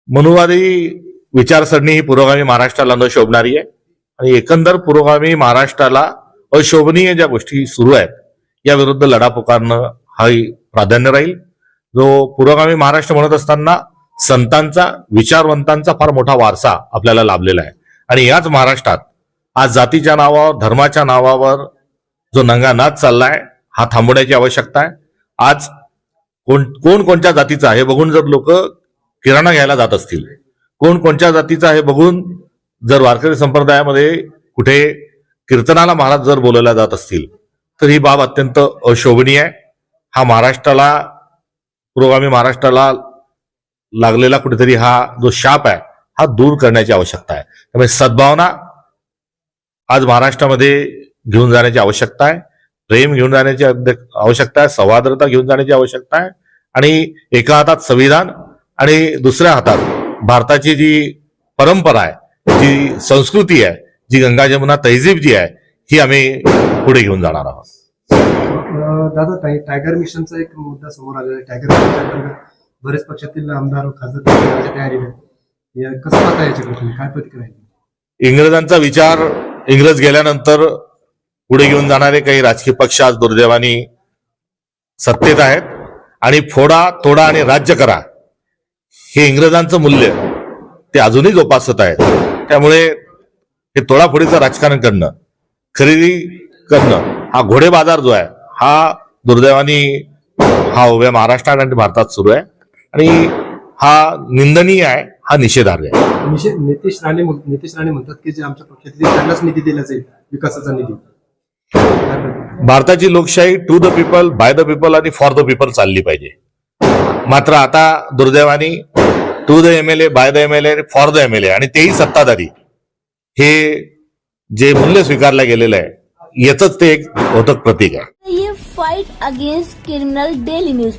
मनुवादी विचारसरणी ही पुरोगामी महाराष्ट्राला न शोभणारी आहे आणि एकंदर पुरोगामी महाराष्ट्राला अशोभनीय ज्या गोष्टी सुरू आहेत या विरुद्ध लढा पुकारणं हाही प्राधान्य राहील. जो पुरोगामी महाराष्ट्र म्हणत असताना संतांचा विचारवंतांचा फार मोठा वारसा आपल्याला लाभलेला आहे आणि याच महाराष्ट्रात आज जातीच्या नावावर धर्माच्या नावावर जो नंगानाद चाललाय हा थांबवण्याची आवश्यकता आहे. आज कोण कोणत्या जातीचा हे बघून जर लोक किराणा घ्यायला जात असतील, कोण कोणत्या जातीचा हे बघून जर वारकरी संप्रदायामध्ये कुठे कीर्तनाला महाराज जर बोलवल्या जात असतील तर ही बाब अत्यंत अशोभनीय आहे. हा महाराष्ट्राला पुरोगामी महाराष्ट्राला लागलेला कुठेतरी हा जो शाप आहे हा दूर करण्याची आवश्यकता आहे. त्यामुळे सद्भावना आज महाराष्ट्रामध्ये घेऊन जाण्याची आवश्यकता आहे, प्रेम घेऊन जाण्याची आवश्यकता आहे, सौहार्दता घेऊन जाण्याची आवश्यकता आहे आणि एका हातात संविधान आणि दुसऱ्या हातात भारताची जी परंपरा आहे, जी संस्कृती आहे, जी गंगा जमुना तहजीब जी आहे ही आम्ही पुढे घेऊन जाणार आहोत. दादा, टायगर मिशनचा एक मुद्दा समोर आलेला आहे. टायगर मिशनच्या अंतर्गत बरेच पक्षातील आमदार व खासदार तयारीला आहेत. कसं पाहता याच्याकडे तुम्ही, काय प्रतिक्रिया? इंग्रजांचा विचार इंग्रज गेल्यानंतर पुढे घेऊन जाणारे काही राजकीय पक्ष आज दुर्दैवाने सत्तेत आहेत आणि फोडा तोडा आणि राज्य करा हे इंग्रजांचं मूल्य ते अजूनही जोपासत आहेत. त्यामुळे हे तोडाफोडीचं राजकारण करणं, खरेदी करणं, हा घोडे बाजार जो आहे हा दुर्दैवाने हा उभ्या महाराष्ट्रात आणि भारतात सुरू आहे आणि हा निंदनीय आहे, हा निषेधार्ह आहे. नितेश राणे म्हणतात की जे आमच्या पक्षातील त्यांनाच निधी दिला जाईल, विकासाचा निधी. भारताची लोकशाही to the people, by the people आणि फॉर द पीपल चालली पाहिजे. मात्र आता दुर्दैवाने to the MLA, by the MLA, for the MLA आणि तेही सत्ताधारी हे जे मूल्य स्वीकारलं गेलेलं आहे याच ते एक घातक प्रतीक आहे. ये fight against criminal daily news